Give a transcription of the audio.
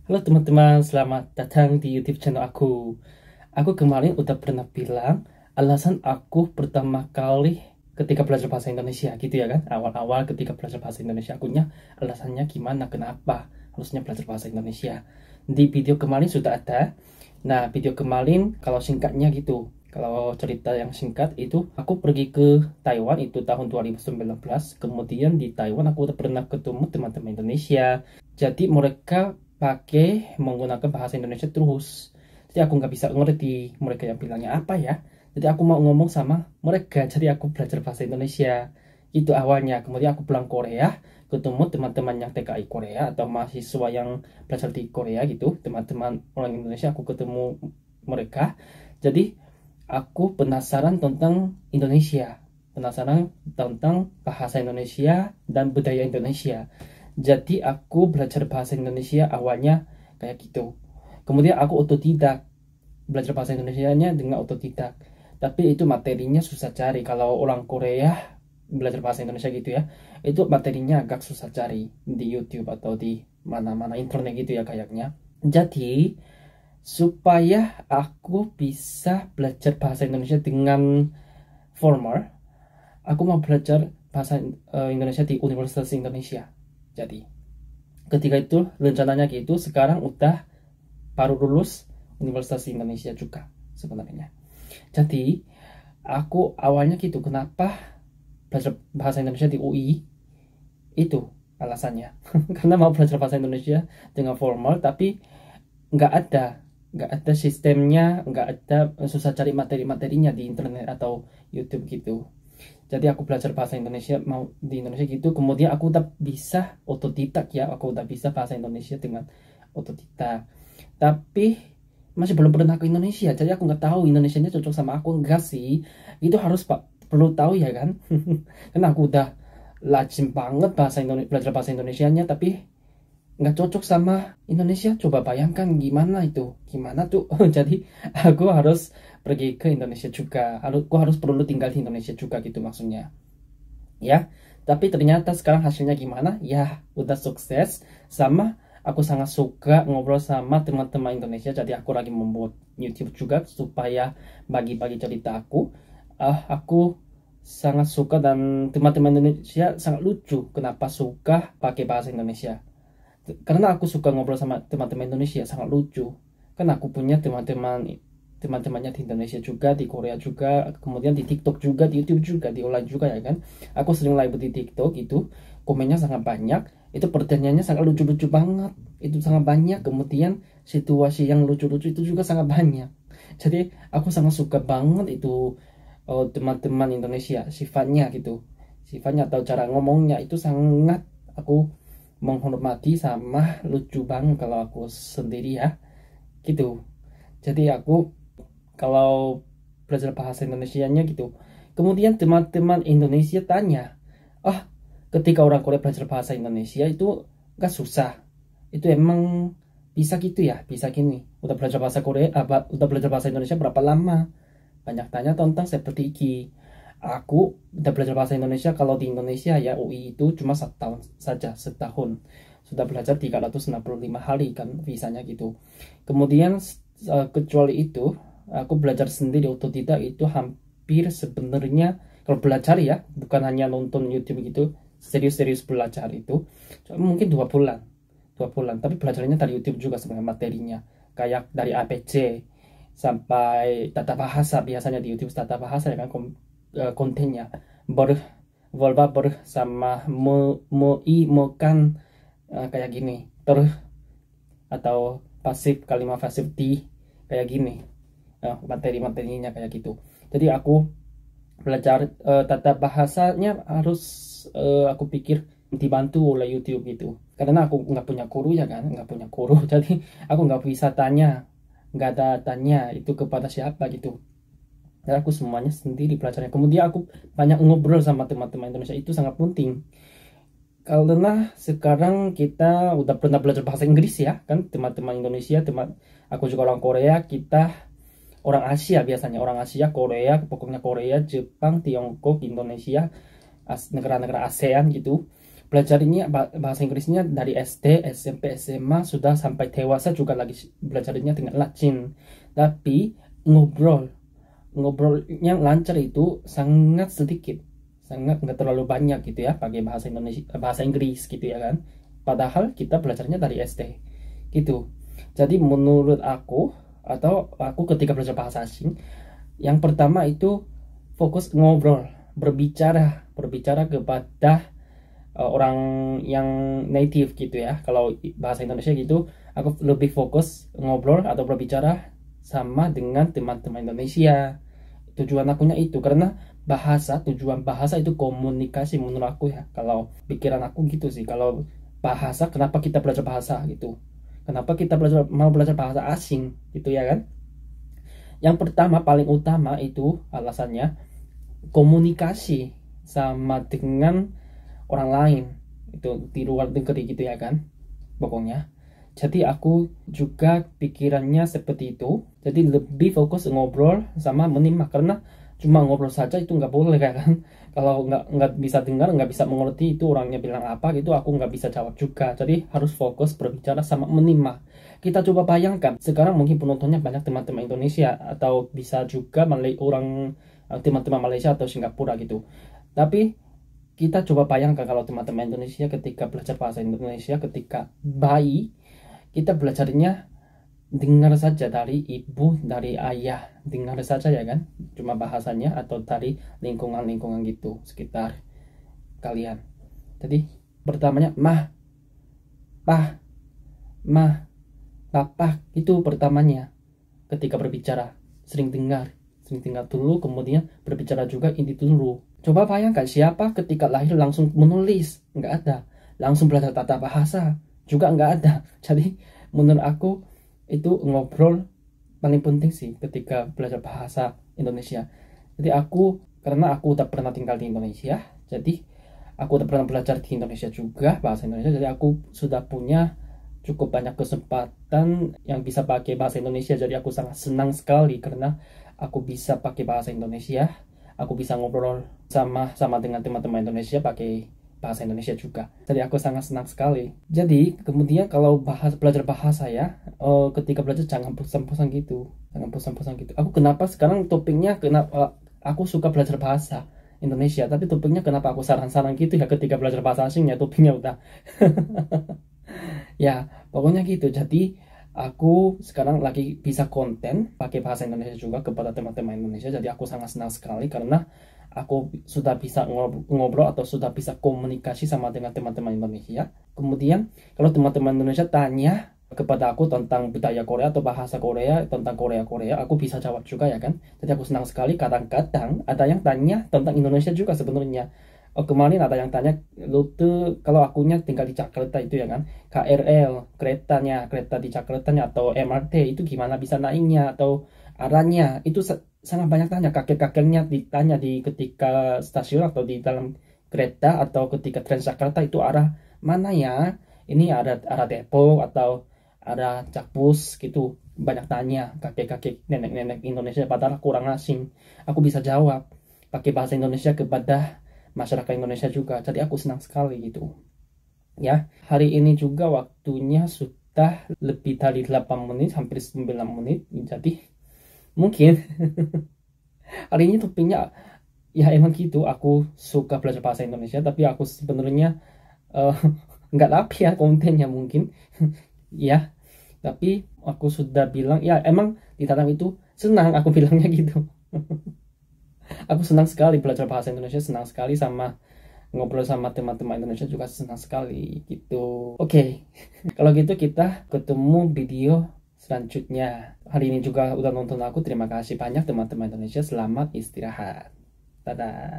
Halo teman-teman, selamat datang di YouTube channel aku. Aku kemarin udah pernah bilang alasan aku pertama kali ketika belajar bahasa Indonesia gitu ya kan. Awal-awal ketika belajar bahasa Indonesia akunya alasannya gimana, kenapa harusnya belajar bahasa Indonesia. Di video kemarin sudah ada. Nah, video kemarin kalau singkatnya gitu. Kalau cerita yang singkat itu aku pergi ke Taiwan itu tahun 2019. Kemudian di Taiwan aku udah pernah ketemu teman-teman Indonesia. Jadi mereka pakai menggunakan bahasa Indonesia terus. Jadi aku nggak bisa ngerti mereka yang bilangnya apa ya. Jadi aku mau ngomong sama mereka. Jadi aku belajar bahasa Indonesia. Itu awalnya. Kemudian aku pulang Korea, ketemu teman-teman yang TKI Korea atau mahasiswa yang belajar di Korea gitu. Teman-teman orang Indonesia aku ketemu mereka. Jadi aku penasaran tentang Indonesia. Penasaran tentang bahasa Indonesia dan budaya Indonesia. Jadi aku belajar bahasa Indonesia awalnya kayak gitu. Kemudian aku otodidak, belajar bahasa Indonesianya dengan otodidak. Tapi itu materinya susah cari. Kalau orang Korea belajar bahasa Indonesia gitu ya, itu materinya agak susah cari di YouTube atau di mana-mana internet gitu ya kayaknya. Jadi supaya aku bisa belajar bahasa Indonesia dengan formal, aku mau belajar bahasa Indonesia di Universitas Indonesia. Jadi ketika itu rencananya gitu, sekarang udah baru lulus Universitas Indonesia juga sebenarnya. Jadi aku awalnya gitu, kenapa belajar bahasa Indonesia di UI, itu alasannya. Karena mau belajar bahasa Indonesia dengan formal, tapi nggak ada nggak ada sistemnya, nggak ada, susah cari materi-materinya di internet atau YouTube gitu. Jadi aku belajar bahasa Indonesia mau di Indonesia gitu. Kemudian aku udah bisa otodidak ya, aku udah bisa bahasa Indonesia dengan otodidak. Tapi masih belum pernah ke Indonesia, jadi aku nggak tahu Indonesianya cocok sama aku enggak sih. Itu harus pak perlu tahu ya kan. Karena aku udah lazim banget bahasa Indonesia, belajar bahasa Indonesianya, tapi nggak cocok sama Indonesia. Coba bayangkan gimana itu, gimana tuh. Jadi aku harus pergi ke Indonesia juga, aku harus perlu tinggal di Indonesia juga gitu maksudnya ya. Tapi ternyata sekarang hasilnya gimana ya, udah sukses. Sama aku sangat suka ngobrol sama teman-teman Indonesia, jadi aku lagi membuat YouTube juga supaya bagi-bagi cerita aku. Aku sangat suka dan teman-teman Indonesia sangat lucu kenapa suka pakai bahasa Indonesia. Karena aku suka ngobrol sama teman-teman Indonesia, sangat lucu. Kan aku punya teman-temannya di Indonesia juga, di Korea juga, kemudian di TikTok juga, di YouTube juga, di online juga ya kan. Aku sering live di TikTok itu, komennya sangat banyak, itu pertanyaannya sangat lucu-lucu banget, itu sangat banyak. Kemudian situasi yang lucu-lucu itu juga sangat banyak. Jadi aku sangat suka banget itu, teman-teman Indonesia sifatnya gitu, sifatnya atau cara ngomongnya itu sangat aku menghormati sama lucu banget kalau aku sendiri ya gitu. Jadi aku kalau belajar bahasa Indonesianya gitu, kemudian teman-teman Indonesia tanya, oh ketika orang Korea belajar bahasa Indonesia itu gak susah, itu emang bisa gitu ya, bisa gini, udah belajar bahasa Korea udah belajar bahasa Indonesia berapa lama, banyak tanya tentang seperti ini. Aku udah belajar bahasa Indonesia kalau di Indonesia ya UI itu cuma 1 tahun saja, setahun sudah belajar 365 hari kan visanya gitu. Kemudian kecuali itu aku belajar sendiri otodidak itu hampir sebenarnya, kalau belajar ya bukan hanya nonton YouTube gitu, serius-serius belajar itu mungkin 2 bulan tapi belajarnya dari YouTube juga sebenarnya materinya, kayak dari ABC sampai tata bahasa. Biasanya di YouTube tata bahasa ya kan, kontennya ber verba ber sama me i mekan, kayak gini terus, atau pasif, kalimat pasif di kayak gini, materi-materinya kayak gitu. Jadi aku belajar tata bahasanya harus, aku pikir dibantu oleh YouTube gitu, karena aku nggak punya guru ya kan, nggak punya guru. Jadi aku nggak bisa tanya, nggak ada tanya itu kepada siapa gitu. Dan aku semuanya sendiri belajarnya. Kemudian aku banyak ngobrol sama teman-teman Indonesia, itu sangat penting. Karena sekarang kita udah pernah belajar bahasa Inggris ya kan, teman-teman Indonesia, teman aku juga orang Korea, kita orang Asia, biasanya orang Asia, Korea, pokoknya Korea, Jepang, Tiongkok, Indonesia, negara-negara ASEAN gitu. belajarnya bahasa Inggrisnya dari SD, SMP, SMA sudah sampai dewasa juga lagi belajarnya dengan Latin. Tapi ngobrolnya lancar itu sangat sedikit, sangat nggak terlalu banyak gitu ya pakai bahasa Indonesia, bahasa Inggris gitu ya kan. Padahal kita belajarnya dari SD gitu. Jadi menurut aku, atau aku ketika belajar bahasa asing, yang pertama itu fokus ngobrol, berbicara kepada orang yang native gitu ya. Kalau bahasa Indonesia gitu, aku lebih fokus ngobrol atau berbicara sama dengan teman-teman Indonesia. Tujuan akunya itu karena tujuan bahasa itu komunikasi menurut aku ya. Kalau pikiran aku gitu sih. Kalau bahasa, kenapa kita belajar bahasa gitu? Kenapa kita mau belajar bahasa asing gitu ya kan? Yang pertama paling utama itu alasannya komunikasi sama dengan orang lain itu di luar negeri gitu ya kan, pokoknya. Jadi aku juga pikirannya seperti itu, jadi lebih fokus ngobrol sama menyimak, karena cuma ngobrol saja itu nggak boleh kan. Kalau nggak bisa dengar, nggak bisa mengerti itu orangnya bilang apa gitu, aku nggak bisa jawab juga. Jadi harus fokus berbicara sama menyimak. Kita coba bayangkan sekarang mungkin penontonnya banyak teman-teman Indonesia, atau bisa juga teman-teman Malaysia atau Singapura gitu. Tapi kita coba bayangkan kalau teman-teman Indonesia ketika belajar bahasa Indonesia ketika bayi, kita belajarnya dengar saja dari ibu, dari ayah, dengar saja ya kan, cuma bahasanya, atau dari lingkungan-lingkungan gitu sekitar kalian. Jadi pertamanya mah, pah, mah, papa, itu pertamanya ketika berbicara. Sering dengar dulu, kemudian berbicara juga ini dulu. Coba bayangkan siapa ketika lahir langsung menulis, nggak ada. Langsung belajar tata bahasa, juga nggak ada. Jadi menurut aku itu ngobrol paling penting sih ketika belajar bahasa Indonesia. Jadi karena aku udah pernah tinggal di Indonesia, jadi aku udah pernah belajar di Indonesia juga bahasa Indonesia, jadi aku sudah punya cukup banyak kesempatan yang bisa pakai bahasa Indonesia. Jadi aku sangat senang sekali karena aku bisa pakai bahasa Indonesia, aku bisa ngobrol sama dengan teman-teman Indonesia pakai bahasa Indonesia juga. Jadi aku sangat senang sekali. Jadi kemudian kalau belajar bahasa ya, ketika belajar jangan bosan-bosan gitu, Aku kenapa sekarang topiknya aku suka belajar bahasa Indonesia, tapi topiknya kenapa aku saran-saran gitu ya ketika belajar bahasa asing ya, topiknya udah ya pokoknya gitu. Jadi aku sekarang lagi bisa konten pakai bahasa Indonesia juga kepada teman-teman Indonesia. Jadi aku sangat senang sekali karena aku sudah bisa ngobrol atau sudah bisa komunikasi sama dengan teman-teman Indonesia. Kemudian kalau teman-teman Indonesia tanya kepada aku tentang budaya Korea atau bahasa Korea, tentang Korea, aku bisa jawab juga ya kan. Jadi aku senang sekali. Kadang-kadang ada yang tanya tentang Indonesia juga sebenarnya. Kemarin ada yang tanya, lu tuh kalau akunya tinggal di Jakarta itu ya kan, KRL, kereta di Jakartanya atau MRT itu gimana bisa naiknya atau arahnya, itu sangat banyak tanya. Kakek-kakeknya ditanya di ketika stasiun atau di dalam kereta atau ketika Transjakarta itu arah mana ya, ini arah Depok atau arah Jakpus gitu. Banyak tanya kakek-kakek, nenek-nenek Indonesia, padahal kurang asing. Aku bisa jawab pakai bahasa Indonesia kepada masyarakat Indonesia juga. Jadi aku senang sekali gitu ya. Hari ini juga waktunya sudah lebih dari 8 menit, hampir 9 menit. Jadi mungkin hari ini topiknya ya emang gitu, aku suka belajar bahasa Indonesia, tapi aku sebenarnya nggak rapi ya kontennya mungkin ya. Tapi aku sudah bilang ya, emang di dalam itu senang aku bilangnya gitu. Aku senang sekali belajar bahasa Indonesia, senang sekali sama ngobrol sama teman-teman Indonesia juga senang sekali gitu. Oke. Kalau gitu kita ketemu video selanjutnya. Hari ini juga udah nonton aku. Terima kasih banyak teman-teman Indonesia. Selamat istirahat. Dadah.